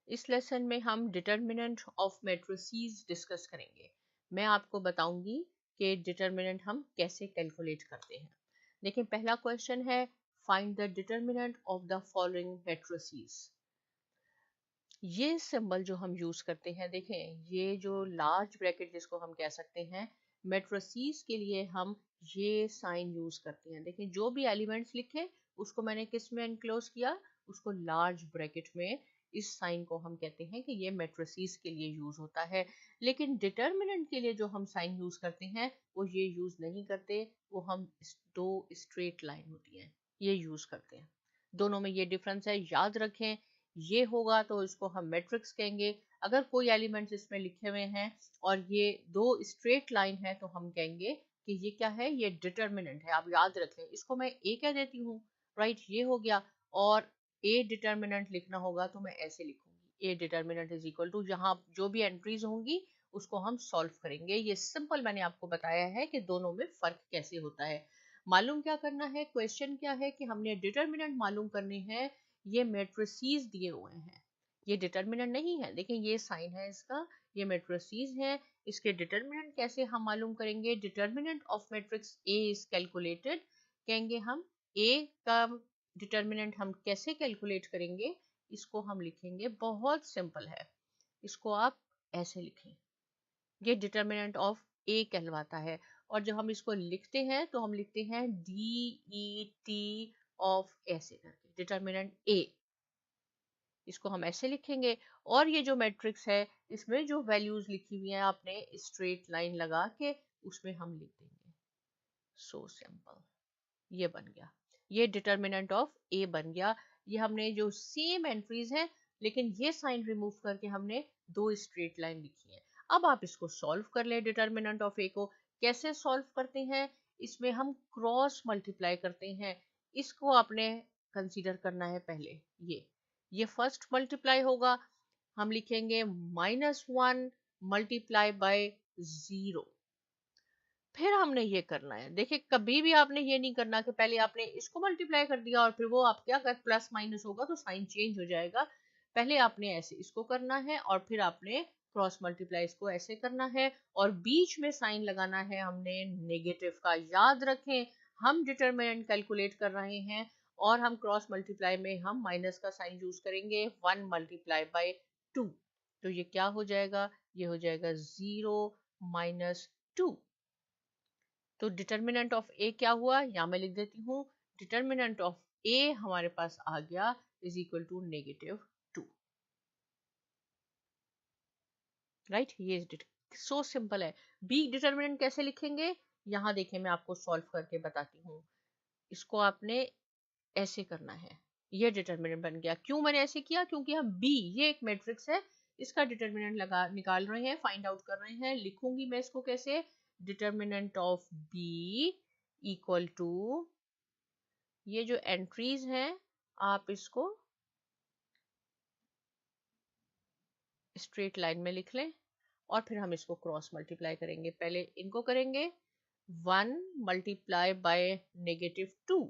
इस लेसन में हम डिटर्मिनेंट ऑफ मैट्रिसेस डिस्कस करेंगे। मैं आपको बताऊंगी कि डिटर्मिनेंट हम कैसे कैलकुलेट करते हैं। देखिए पहला क्वेश्चन है, find the determinant of the following matrices. ये सिंबल जो हम यूज करते हैं, देखें ये जो लार्ज ब्रैकेट जिसको हम कह सकते हैं, मैट्रिसेस के लिए हम ये साइन यूज करते हैं। देखें जो भी एलिमेंट्स लिखे उसको मैंने किस में एनक्लोज किया, उसको लार्ज ब्रैकेट में। इस साइन को हम कहते हैं कि ये मैट्रिसेस के लिए यूज होता है। लेकिन डिटर्मिनेंट के लिए जो हम साइन यूज करते हैं वो ये यूज नहीं करते, वो हम दो स्ट्रेट लाइन होती हैं ये यूज करते हैं। दोनों में ये डिफरेंस है, याद रखें। ये होगा तो इसको हम मैट्रिक्स कहेंगे। अगर कोई एलिमेंट्स इसमें लिखे हुए हैं और ये दो स्ट्रेट लाइन है तो हम कहेंगे कि ये क्या है, ये डिटर्मिनेंट है। आप याद रखें, इसको मैं ए कह देती हूँ, राइट, ये हो गया। और ए डिटर्मिनेंट लिखना होगा तो मैं ऐसे लिखूंगी, A determinant is equal to, यहाँ जो भी एंट्रीज होंगी उसको हम सॉल्व करेंगे। ये सिंपल मैंने आपको बताया है कि दोनों में फर्क कैसे होता है। मालूम क्या करना है, क्वेश्चन क्या है कि हमने डिटर्मिनेंट मालूम करने हैं। ये मैट्रिसेस दिए हुए हैं, ये डिटर्मिनेंट नहीं है। देखिए ये साइन है इसका, ये मैट्रिसेस है। इसके डिटर्मिनेंट कैसे हम मालूम करेंगे, determinant of matrix A is calculated. कहेंगे हम ए का डिटर्मिनेंट हम कैसे कैलकुलेट करेंगे, इसको हम लिखेंगे, बहुत सिंपल है। इसको आप ऐसे लिखें, ये डिटर्मिनेंट ऑफ ए कहलवाता है। और जब हम इसको लिखते हैं तो हम लिखते हैं डी ई टी ऑफ ऐसे करके, डिटर्मिनेंट ए, इसको हम ऐसे लिखेंगे। और ये जो मैट्रिक्स है इसमें जो वैल्यूज लिखी हुई हैं आपने स्ट्रेट लाइन लगा के उसमें हम लिख देंगे। सो सिंपल, ये बन गया, ये डिटर्मिनेंट ऑफ ए बन गया। ये हमने जो सेम एंट्रीज हैं लेकिन ये साइन रिमूव करके हमने दो स्ट्रेट लाइन लिखी है। अब आप इसको सॉल्व कर ले, डिटर्मिनेंट ऑफ ए को कैसे सॉल्व करते हैं, इसमें हम क्रॉस मल्टीप्लाई करते हैं। इसको आपने कंसीडर करना है पहले। ये फर्स्ट मल्टीप्लाई होगा, हम लिखेंगे -1 मल्टीप्लाई बाय 0। फिर हमने ये करना है, देखिए कभी भी आपने ये नहीं करना कि पहले आपने इसको मल्टीप्लाई कर दिया और फिर वो आप क्या कर, प्लस माइनस होगा तो साइन चेंज हो जाएगा। पहले आपने ऐसे इसको करना है और फिर आपने क्रॉस मल्टीप्लाई इसको ऐसे करना है और बीच में साइन लगाना है हमने नेगेटिव का। याद रखें हम डिटरमिनेंट कैलकुलेट कर रहे हैं और हम क्रॉस मल्टीप्लाई में हम माइनस का साइन यूज करेंगे, 1 मल्टीप्लाई बाय 2। तो ये क्या हो जाएगा, ये हो जाएगा 0 - 2। तो डिटर्मिनेंट ऑफ ए क्या हुआ, यहाँ मैं लिख देती हूँ, डिटर्मिनेंट ऑफ ए हमारे पास आ गया इज इक्वल टू -2, राइट। ये सो सिंपल है। बी डिटर्मिनेंट कैसे लिखेंगे, यहाँ देखिए मैं आपको सॉल्व करके बताती हूँ। इसको आपने ऐसे करना है, ये डिटर्मिनेंट बन गया। क्यों मैंने ऐसे किया, क्योंकि हम बी, ये एक मैट्रिक्स है, इसका डिटर्मिनेंट लगा निकाल रहे हैं, फाइंड आउट कर रहे हैं। लिखूंगी मैं इसको कैसे, determinant of B equal to, ये जो एंट्रीज हैं आप इसको स्ट्रेट लाइन में लिख लें और फिर हम इसको क्रॉस मल्टीप्लाई करेंगे। पहले इनको करेंगे 1 मल्टीप्लाई बाय -2,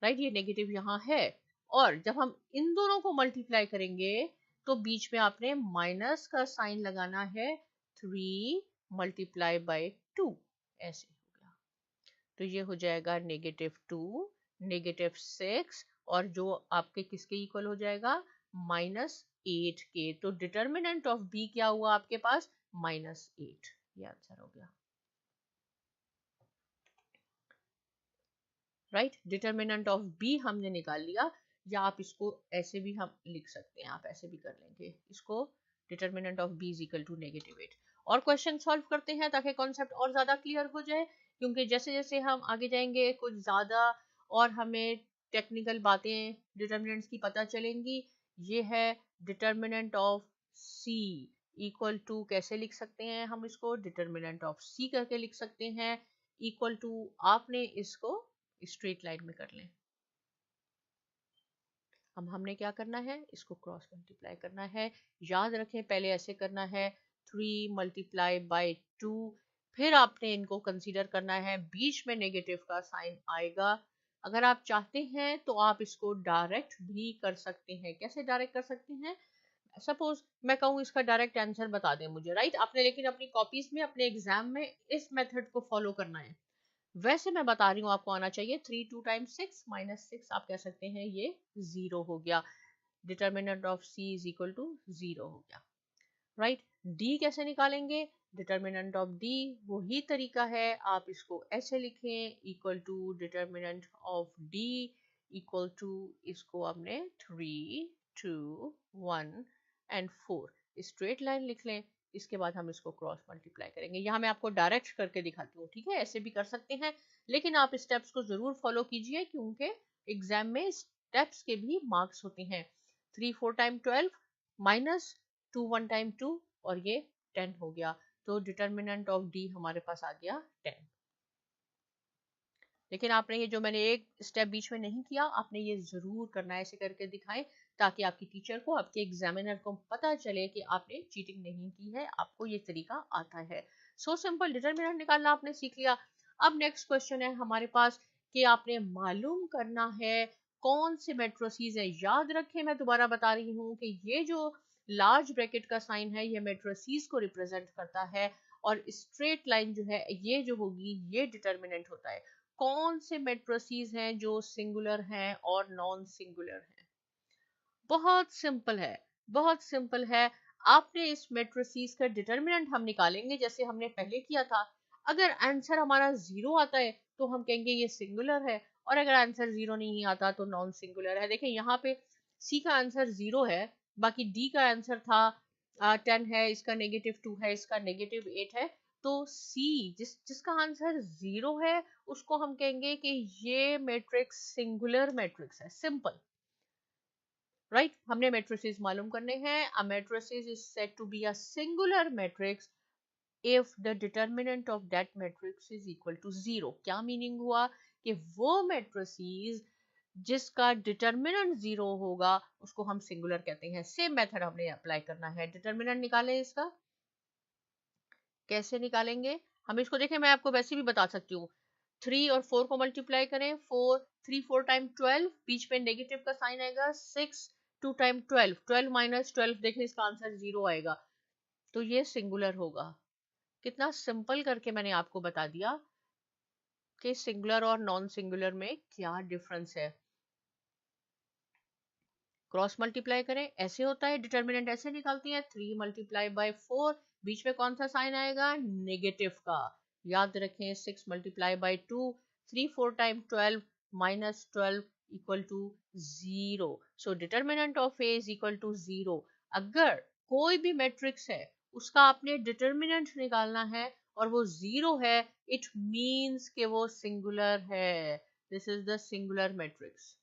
राइट, ये नेगेटिव यहाँ है। और जब हम इन दोनों को मल्टीप्लाई करेंगे तो बीच में आपने माइनस का साइन लगाना है, 3 मल्टीप्लाई बाय 2, ऐसे हो गया। तो ये हो जाएगा -2, -6, और जो आपके किसके इक्वल हो जाएगा, -8 के। तो डिटर्मिनेंट ऑफ बी क्या हुआ आपके पास, -8। ये आंसर हो गया, राइट। डिटर्मिनेंट ऑफ बी हमने निकाल लिया। या आप इसको ऐसे भी हम लिख सकते हैं, आप ऐसे भी कर लेंगे इसको, determinant of B is equal to -8। और क्वेश्चन सॉल्व करते हैं ताकि कॉन्सेप्ट और ज्यादा क्लियर हो जाए, क्योंकि जैसे जैसे हम आगे जाएंगे कुछ ज्यादा और हमें टेक्निकल बातें डिटर्मिनेंट्स की पता चलेंगी। ये है determinant of C equal to, कैसे लिख सकते हैं हम इसको, डिटर्मिनेंट ऑफ सी करके लिख सकते हैं, इक्वल टू, आपने इसको स्ट्रेट लाइन में कर लें। अब हमने क्या करना है, इसको क्रॉस मल्टीप्लाई करना है। याद रखें पहले ऐसे करना है, 3 मल्टीप्लाई बाय 2, फिर आपने इनको कंसीडर करना है, बीच में नेगेटिव का साइन आएगा। अगर आप चाहते हैं तो आप इसको डायरेक्ट भी कर सकते हैं। कैसे डायरेक्ट कर सकते हैं, सपोज मैं कहूँ इसका डायरेक्ट आंसर बता दें मुझे, राइट। आपने लेकिन अपनी कॉपीज में अपने एग्जाम में इस मेथड को फॉलो करना है। वैसे मैं बता रही हूँ आपको आना चाहिए 3 2 टाइम्स 6 माइनस 6 आप कह सकते हैं ये 0 हो गया। Determinant of c is equal to 0 हो गया, राइट। d कैसे निकालेंगे? डिटर्मिनेंट ऑफ d वही तरीका है, आप इसको ऐसे लिखें equal to determinant of d equal to, इसको आपने 3 2 1 एंड 4 स्ट्रेट लाइन लिख लें। इसके बाद हम इसको क्रॉस मल्टीप्लाई करेंगे। यहाँ मैं आपको डायरेक्ट करके दिखाती हूँ, ठीक है, ऐसे भी कर सकते हैं, लेकिन आप स्टेप्स को जरूर फॉलो कीजिए क्योंकि एग्जाम में स्टेप्स के भी मार्क्स होते हैं। 3 4 टाइम 12 माइनस 2 1 टाइम 2 और ये 10 हो गया। तो डिटर्मिनेंट ऑफ डी हमारे पास आ गया 10। लेकिन आपने ये जो मैंने एक स्टेप बीच में नहीं किया, आपने ये जरूर करना है, ऐसे करके दिखाएं ताकि आपकी टीचर को, आपके एग्जामिनर को पता चले कि आपने चीटिंग नहीं की है, आपको ये तरीका आता है। सो सिंपल, डिटर्मिनेंट निकालना आपने सीख लिया। अब नेक्स्ट क्वेश्चन है हमारे पास कि आपने मालूम करना है कौन से मेट्रोसीज है। याद रखें, मैं दोबारा बता रही हूँ कि ये जो लार्ज ब्रैकेट का साइन है ये मेट्रोसीज को रिप्रेजेंट करता है और स्ट्रेट लाइन जो है ये जो होगी ये डिटर्मिनेंट होता है। कौन से मेट्रोसीज हैं जो सिंगुलर हैं और नॉन सिंगुलर हैं? बहुत सिंपल है, बहुत सिंपल है। आपने इस मेट्रोसीज का डिटर्मिनेंट हम निकालेंगे जैसे हमने पहले किया था। अगर आंसर हमारा 0 आता है तो हम कहेंगे ये सिंगुलर है, और अगर आंसर 0 नहीं आता तो नॉन सिंगुलर है। देखिए यहाँ पे सी का आंसर 0 है, बाकी डी का आंसर था 10 है, इसका -2 है, इसका -8 है। तो सी जिसका आंसर 0 है उसको हम कहेंगे कि ये मैट्रिक्स सिंगुलर मैट्रिक्स है। Simple, right. हमने मैट्रिसेस मालूम करने हैं। A matrices is said to be a singular matrix if the determinant of that matrix is equal to 0। क्या मीनिंग हुआ कि वो मैट्रिसेस जिसका डिटर्मिनेंट 0 होगा उसको हम सिंगुलर कहते हैं। सेम मेथड हमने अप्लाई करना है। डिटर्मिनेंट निकालें, इसका कैसे निकालेंगे हम इसको? देखें, मैं आपको वैसे भी बता सकती हूँ। 3 और 4 को मल्टीप्लाई करें, 3 4 टाइम 12, बीच में नेगेटिव का साइन आएगा। 6 2 टाइम 12, 12 माइनस 12, देखें इसका आंसर 0 आएगा, तो ये सिंगुलर होगा। कितना सिंपल करके मैंने आपको बता दिया कि सिंगुलर और नॉन सिंगुलर में क्या डिफरेंस है। क्रॉस मल्टीप्लाई करें, ऐसे होता है, डिटर्मिनेंट ऐसे निकालती है। 3 मल्टीप्लाई बाय 4, बीच में कौन सा साइन आएगा? नेगेटिव का। याद रखें 6 multiply by 2, 3 4 time 12 minus 12 equal to 0। So determinant of A is equal to 0। अगर कोई भी मैट्रिक्स है उसका आपने डिटर्मिनेंट निकालना है और वो 0 है, इट मीन्स कि वो सिंगुलर है। This is the singular matrix,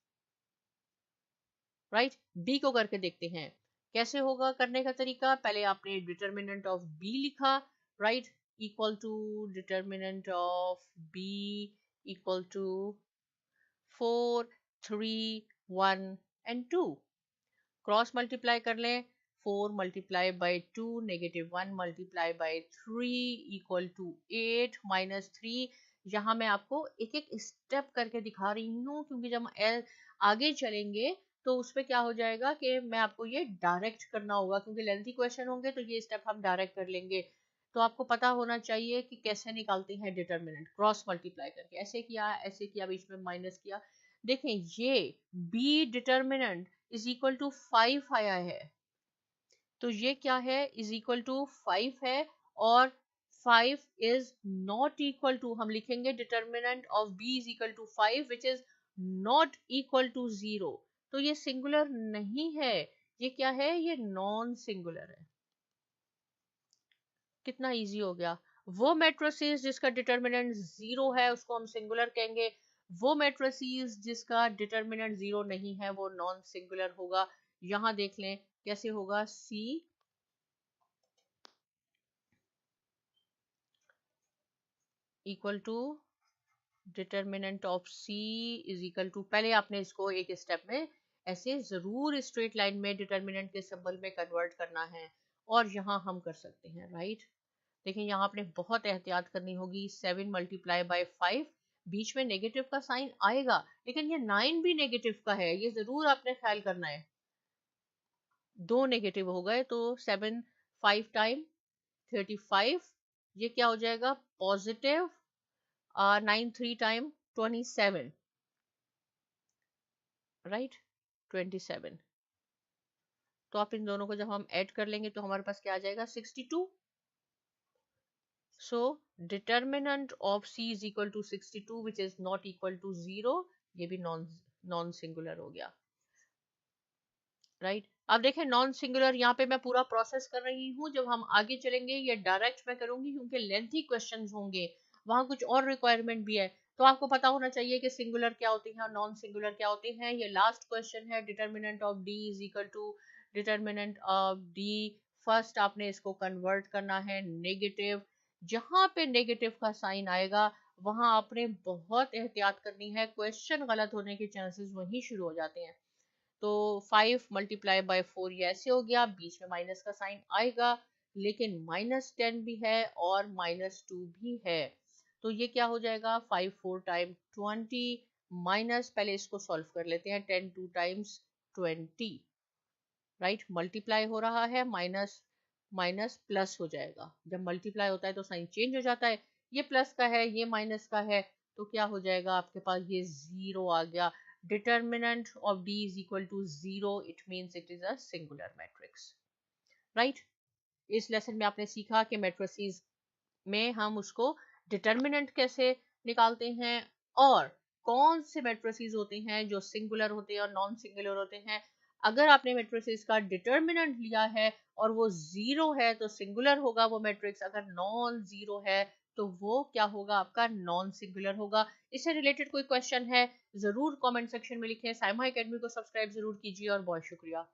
right. B को करके देखते हैं कैसे होगा करने का तरीका। पहले आपने डिटर्मिनेंट ऑफ बी लिखा, right, equal to determinant of B equal to 4 3 1 and 2। Cross multiply कर लें, 4 multiply by 2 -1 multiply by 3 equal to 8 minus 3। यहाँ मैं आपको एक एक स्टेप करके दिखा रही हूँ क्योंकि जब आगे चलेंगे तो उसमें क्या हो जाएगा कि मैं आपको ये डायरेक्ट करना होगा, क्योंकि लेंथी क्वेश्चन होंगे तो ये स्टेप हम डायरेक्ट कर लेंगे। तो आपको पता होना चाहिए कि कैसे निकालते हैं डिटर्मिनेंट। क्रॉस मल्टीप्लाई करके ऐसे किया, बीच में माइनस किया। देखें ये B determinant is equal to 5 आया है, तो ये क्या है? इज इक्वल टू 5 है, और 5 इज नॉट इक्वल टू, हम लिखेंगे determinant of b is equal to 5 which is not equal to 0। तो ये सिंगुलर नहीं है, ये क्या है? ये नॉन सिंगुलर है। कितना इजी हो गया। वो मैट्रिसेस जिसका डिटर्मिनेंट 0 है उसको हम सिंगुलर कहेंगे, वो मैट्रिसेस जिसका डिटर्मिनेंट 0 नहीं है वो नॉन सिंगुलर होगा। यहां देख लें कैसे होगा। C equal to determinant of C is equal to, पहले आपने इसको एक स्टेप में ऐसे जरूर स्ट्रेट लाइन में डिटर्मिनेंट के सिंबल में कन्वर्ट करना है, और यहाँ हम कर सकते हैं, राइट। देखिए यहाँ आपने बहुत एहतियात करनी होगी। 7 मल्टीप्लाई बाय 5, बीच में नेगेटिव का साइन आएगा, लेकिन ये 9 भी नेगेटिव का है, ये जरूर आपने ख्याल करना है। दो नेगेटिव हो गए तो 7 5 टाइम 35, ये क्या हो जाएगा पॉजिटिव 9 3 टाइम 27, राइट 27। तो आप इन दोनों को जब हम ऐड कर लेंगे तो हमारे पास क्या आ जाएगा 62। So determinant of c is equal to 62 which is not equal to 0, ये भी नॉन सिंगुलर हो गया, राइट। अब देखें नॉन सिंगुलर, यहाँ पे मैं पूरा प्रोसेस कर रही हूँ, जब हम आगे चलेंगे ये डायरेक्ट मैं करूंगी क्योंकि लेंथी क्वेश्चंस होंगे, वहां कुछ और रिक्वायरमेंट भी है। तो आपको पता होना चाहिए कि सिंगुलर क्या होती है और नॉन सिंगुलर क्या होते हैं। ये लास्ट क्वेश्चन है, determinant of D is equal to determinant of D. First आपने इसको कन्वर्ट करना है नेगेटिव, जहां पे नेगेटिव का साइन आएगा वहां आपने बहुत एहतियात करनी है, क्वेश्चन गलत होने के चांसेस वहीं शुरू हो जाते हैं। तो 5 मल्टीप्लाई बाय 4 ये ऐसे हो गया, बीच में माइनस का साइन आएगा, लेकिन -10 भी है और -2 भी है, तो ये क्या हो जाएगा 5 4 टाइम 20 माइनस, पहले इसको सॉल्व कर लेते हैं, 10 2 टाइम्स 20, राइट। मल्टीप्लाई हो रहा है, माइनस माइनस प्लस हो जाएगा, जब मल्टीप्लाई होता है तो साइन चेंज हो जाता है, ये प्लस का है ये माइनस का है, तो क्या हो जाएगा आपके पास ये जीरो आ गया। Determinant of d is equal to 0, it means it is a singular matrix, right. इस लेसन में आपने सीखा कि मैट्रिसेस में हम उसको डिटर्मिनेंट कैसे निकालते हैं और कौन से मैट्रिसेस होते हैं जो सिंगुलर होते हैं और नॉन सिंगुलर होते हैं। अगर आपने मैट्रिसेस का डिटर्मिनेंट लिया है और वो जीरो है तो सिंगुलर होगा वो मैट्रिक्स, अगर नॉन जीरो है तो वो क्या होगा आपका नॉन सिंगुलर होगा। इससे रिलेटेड कोई क्वेश्चन है जरूर कमेंट सेक्शन में लिखें। साइमा एकेडमी को सब्सक्राइब जरूर कीजिए और बहुत शुक्रिया।